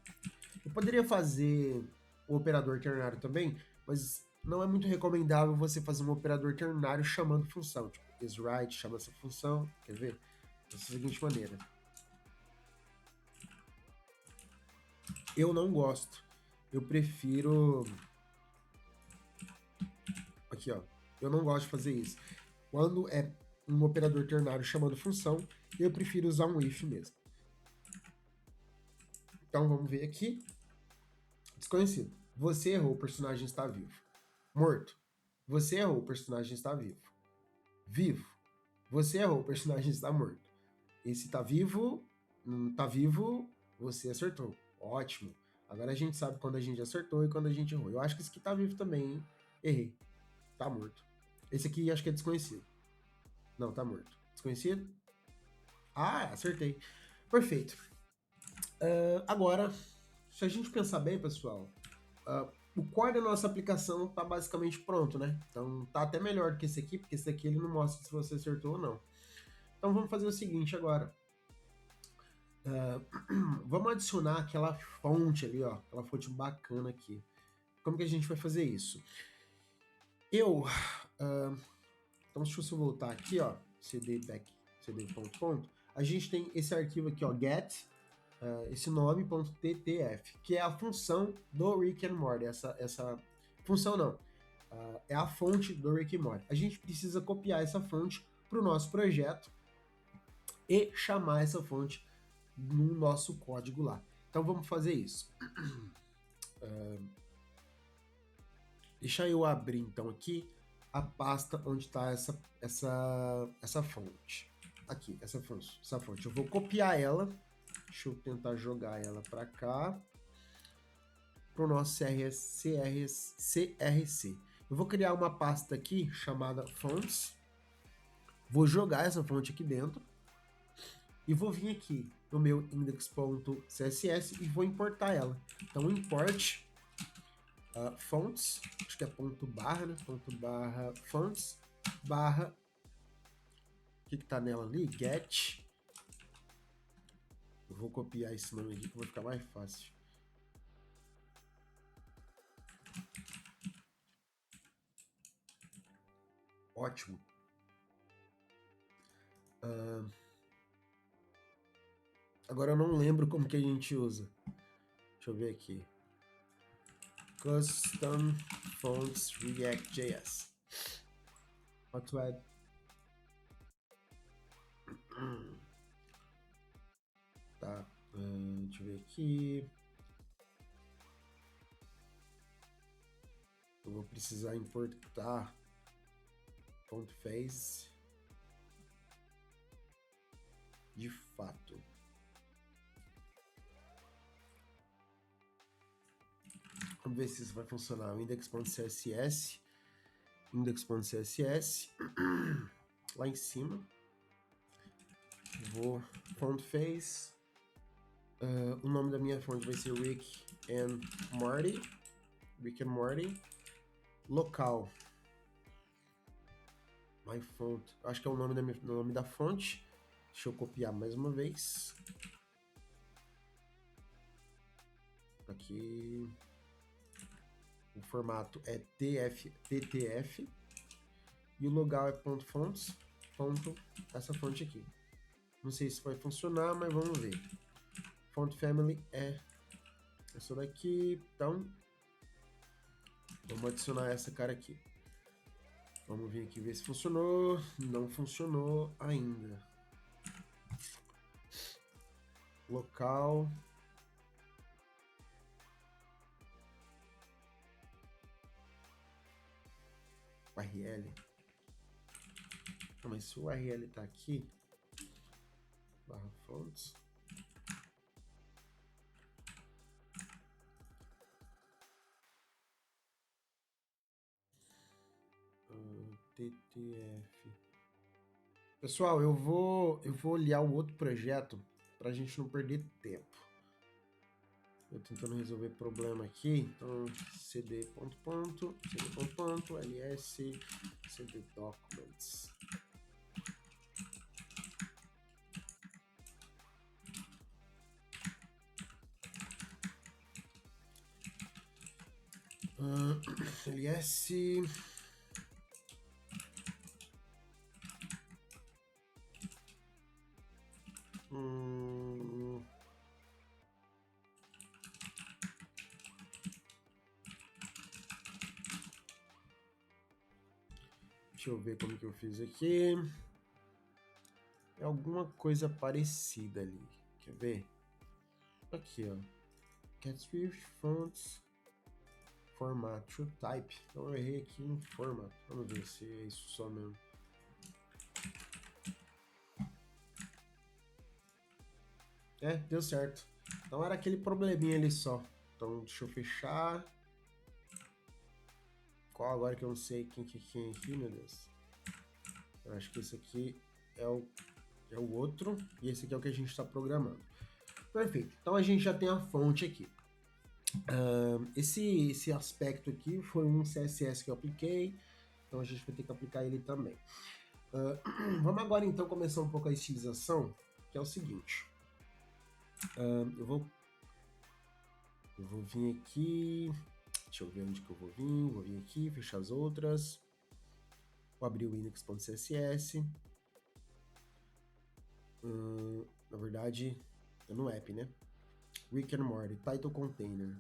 Eu poderia fazer o operador ternário também, mas não é muito recomendável você fazer um operador ternário chamando função. Tipo, isWrite chama essa função, quer ver? Da seguinte maneira. Eu não gosto. Eu prefiro... Aqui, ó. Eu não gosto de fazer isso. Quando é um operador ternário chamando função, eu prefiro usar um if mesmo. Então, vamos ver aqui. Desconhecido. Você errou, o personagem está vivo. Morto. Você errou, o personagem está vivo. Vivo. Você errou, o personagem está morto. Esse está vivo, não está vivo, você acertou. Ótimo. Agora a gente sabe quando a gente acertou e quando a gente errou. Eu acho que esse aqui está vivo também, hein? Errei. Tá morto. Esse aqui acho que é desconhecido. Não, tá morto. Desconhecido? Ah, acertei. Perfeito. Agora, se a gente pensar bem, pessoal, o core da nossa aplicação está basicamente pronto, né? Então tá até melhor do que esse aqui, porque esse aqui ele não mostra se você acertou ou não. Então vamos fazer o seguinte agora. Vamos adicionar aquela fonte ali, ó, aquela fonte bacana aqui. Como que a gente vai fazer isso? Então deixa eu voltar aqui, ó, cd.com. A gente tem esse arquivo aqui, ó, get, esse nome.ttf, que é a função do Rick and Morty. Essa função não, é a fonte do Rick and Morty. A gente precisa copiar essa fonte para o nosso projeto e chamar essa fonte no nosso código lá. Então vamos fazer isso. Deixa eu abrir então aqui a pasta onde está essa fonte. aqui, essa fonte. Eu vou copiar ela. Deixa eu tentar jogar ela para cá. Para o nosso CRC. Eu vou criar uma pasta aqui chamada fonts. Vou jogar essa fonte aqui dentro. E vou vir aqui no meu index.css e vou importar ela. Então, import fonts, acho que é ponto barra, né? Ponto barra fonts, barra, o que tá nela ali? Get. Eu vou copiar esse nome aqui que vai ficar mais fácil. Ótimo. Agora eu não lembro como que a gente usa. Deixa eu ver aqui. Custom Fonts React.js. How to add. Tá. Deixa eu ver aqui. Eu vou precisar importar font face. De fato. Vamos ver se isso vai funcionar. O index.css. Index.css. Lá em cima. Vou font face. O nome da minha fonte vai ser Rick and Morty. Rick and Morty. Local. My font. Acho que é o nome da fonte. Deixa eu copiar mais uma vez. Aqui. O formato é TTF. E o local é .fonts. Essa fonte aqui. Não sei se vai funcionar, mas vamos ver. Font family é essa daqui. Então, vamos adicionar essa cara aqui. Vamos vir aqui ver se funcionou. Não funcionou ainda. Local. URL. Não, mas se o URL tá aqui, barra fonts. TTF. Pessoal, eu vou olhar o outro projeto para a gente não perder tempo. Eu tentando resolver problema aqui, então cd ls cd documents. ls deixa eu ver como que eu fiz aqui. É alguma coisa parecida ali. Quer ver? Aqui, ó. Cat Swift Fonts Format to Type. Então eu errei aqui em Format. Vamos ver se é isso só mesmo. Deu certo. Então era aquele probleminha ali só. Então deixa eu fechar. Qual agora que eu não sei quem é aqui, meu Deus. Eu acho que esse aqui é o outro. E esse aqui é o que a gente está programando. Perfeito. Então a gente já tem a fonte aqui. Esse aspecto aqui foi um CSS que eu apliquei. Então a gente vai ter que aplicar ele também. Vamos agora então começar um pouco a estilização, que é o seguinte. Eu vou vir aqui. Deixa eu ver onde que eu vou vir. Vou vir aqui, fechar as outras. Vou abrir o index.css. Na verdade, é no app, né? Rick and Morty, title container.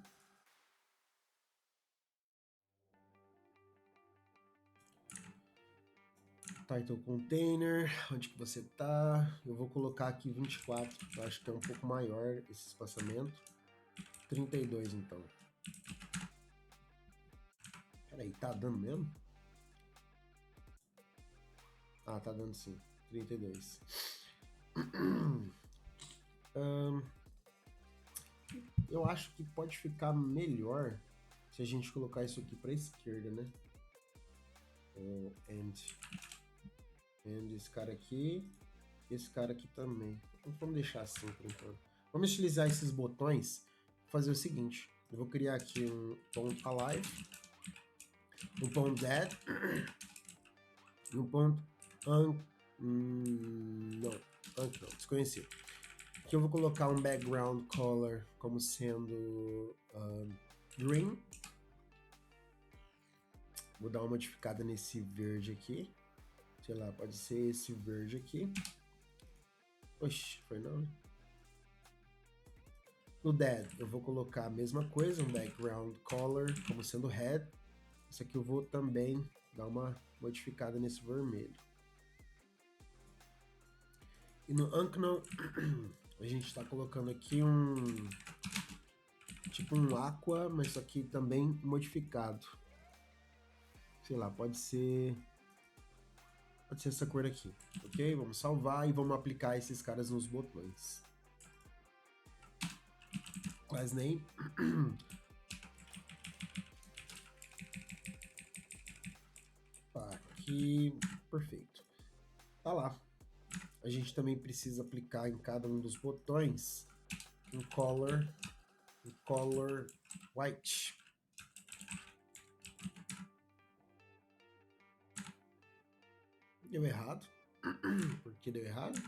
Title container, onde que você tá? Eu vou colocar aqui 24, eu acho que é um pouco maior esse espaçamento. 32 então. Peraí, tá dando mesmo? Ah, tá dando sim. 32. Eu acho que pode ficar melhor se a gente colocar isso aqui para a esquerda, né? And esse cara aqui também. Então, vamos deixar assim por enquanto. Vamos utilizar esses botões. Fazer o seguinte: eu vou criar aqui um ponto alive, um ponto dead, um ponto desconhecido. Aqui eu vou colocar um background color como sendo green. Vou dar uma modificada nesse verde aqui. Sei lá, pode ser esse verde aqui. Oxi, foi não, né? No dead, eu vou colocar a mesma coisa, um background color como sendo red. Isso aqui eu vou também dar uma modificada nesse vermelho. E no Unknown, a gente está colocando aqui tipo um aqua, mas isso aqui também modificado. Sei lá, pode ser essa cor aqui, ok? Vamos salvar e vamos aplicar esses caras nos botões. Class name. Aqui, perfeito. Tá lá. A gente também precisa aplicar em cada um dos botões um color white. Deu errado. Por que deu errado?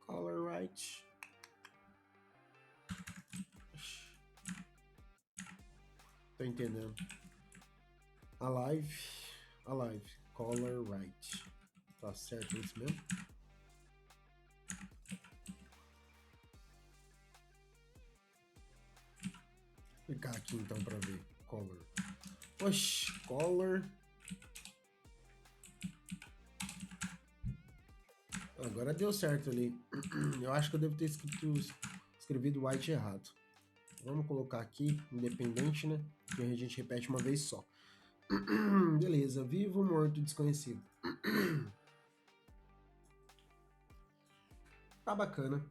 Color white. Tô entendendo. Alive, color right. Tá certo isso mesmo? Vou clicar aqui então para ver. Color. Oxi, color. Agora deu certo ali. Eu acho que eu devo ter escrevido white errado. Vamos colocar aqui, independente, né? Que a gente repete uma vez só. Beleza, vivo, morto, desconhecido. Tá bacana.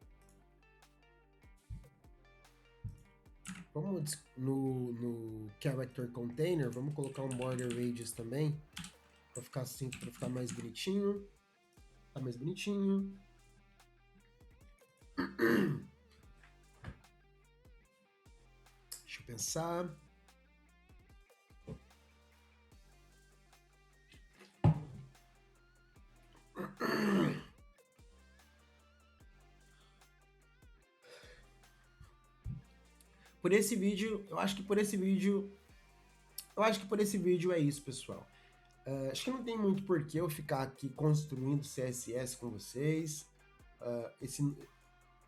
Vamos no character container, vamos colocar um border radius também, para ficar assim, para ficar mais bonitinho. Tá mais bonitinho. Deixa eu pensar. Por esse vídeo, eu acho que por esse vídeo é isso, pessoal. Acho que não tem muito porquê eu ficar aqui construindo CSS com vocês.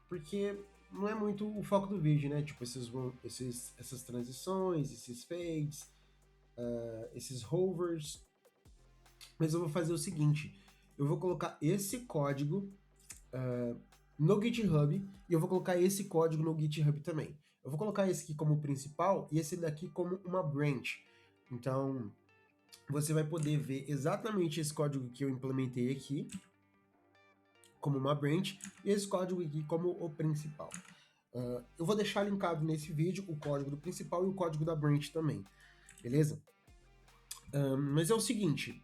Porque não é muito o foco do vídeo, né? Tipo, essas transições, esses fades, esses hovers. Mas eu vou fazer o seguinte: eu vou colocar esse código no GitHub e eu vou colocar esse código no GitHub também. Eu vou colocar esse aqui como principal e esse daqui como uma branch. Então, você vai poder ver exatamente esse código que eu implementei aqui como uma branch e esse código aqui como o principal. Eu vou deixar linkado nesse vídeo o código do principal e o código da branch também, beleza? Mas é o seguinte,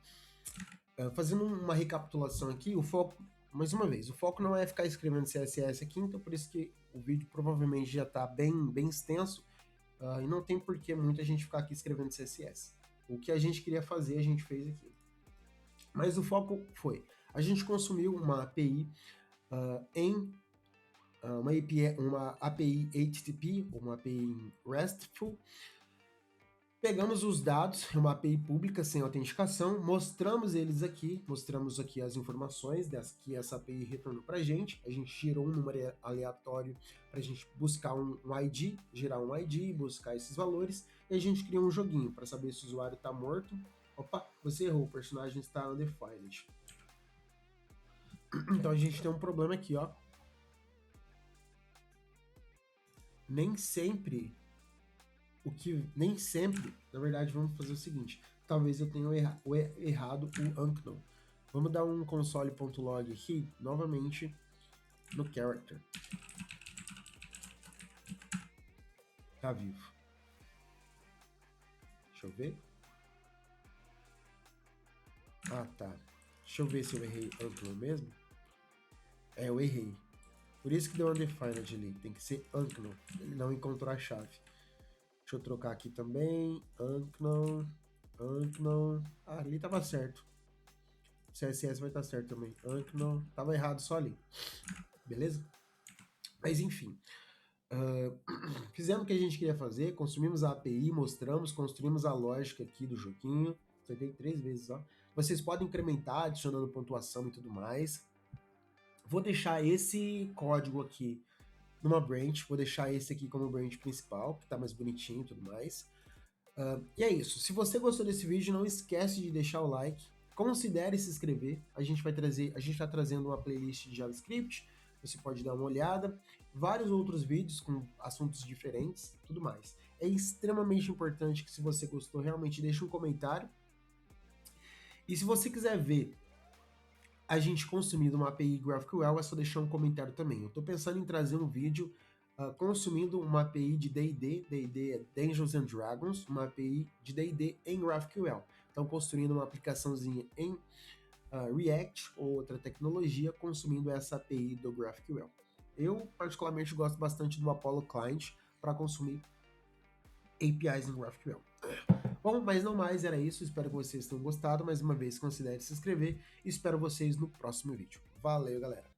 fazendo uma recapitulação aqui, o foco, mais uma vez, o foco não é ficar escrevendo CSS aqui, então por isso que o vídeo provavelmente já está bem extenso e não tem por que muita gente ficar aqui escrevendo CSS. O que a gente queria fazer, a gente fez aqui. Mas o foco foi, a gente consumiu uma API uma API HTTP, uma API RESTful. Pegamos os dados, uma API pública sem autenticação, mostramos aqui as informações que essa API retornou para a gente tirou um número aleatório para a gente buscar um ID, gerar um ID, buscar esses valores, e a gente cria um joguinho para saber se o usuário está morto. Opa, você errou, o personagem está undefined. Então a gente tem um problema aqui, ó. Nem sempre, na verdade, vamos fazer o seguinte, talvez eu tenha errado o Unknown. Vamos dar um console.log aqui, novamente, no character. Tá vivo. Deixa eu ver. Ah, tá. Deixa eu ver se eu errei anclone mesmo. É, eu errei. Por isso que deu undefined ali. Tem que ser unclone. Ele não encontrou a chave. Deixa eu trocar aqui também. Unclone. Ah, ali tava certo. CSS vai estar certo também. Unclone. Tava errado só ali. Beleza? Mas enfim. Fizemos o que a gente queria fazer. Consumimos a API, mostramos, construímos a lógica aqui do joguinho. Acertei 3 vezes, ó. Vocês podem incrementar, adicionando pontuação e tudo mais. Vou deixar esse código aqui numa branch, vou deixar esse aqui como branch principal, que tá mais bonitinho e tudo mais. E é isso. Se você gostou desse vídeo, não esquece de deixar o like. Considere se inscrever. A gente está trazendo uma playlist de JavaScript. Você pode dar uma olhada. Vários outros vídeos com assuntos diferentes, tudo mais. É extremamente importante que, se você gostou, realmente deixe um comentário. E se você quiser ver a gente consumindo uma API GraphQL, é só deixar um comentário também. Eu estou pensando em trazer um vídeo consumindo uma API de D&D é Dungeons and Dragons, uma API de D&D em GraphQL. Então, construindo uma aplicaçãozinha em React ou outra tecnologia, consumindo essa API do GraphQL. Eu, particularmente, gosto bastante do Apollo Client para consumir APIs em GraphQL. Bom, mas não mais, era isso. Espero que vocês tenham gostado. Mais uma vez, considere se inscrever e espero vocês no próximo vídeo. Valeu, galera!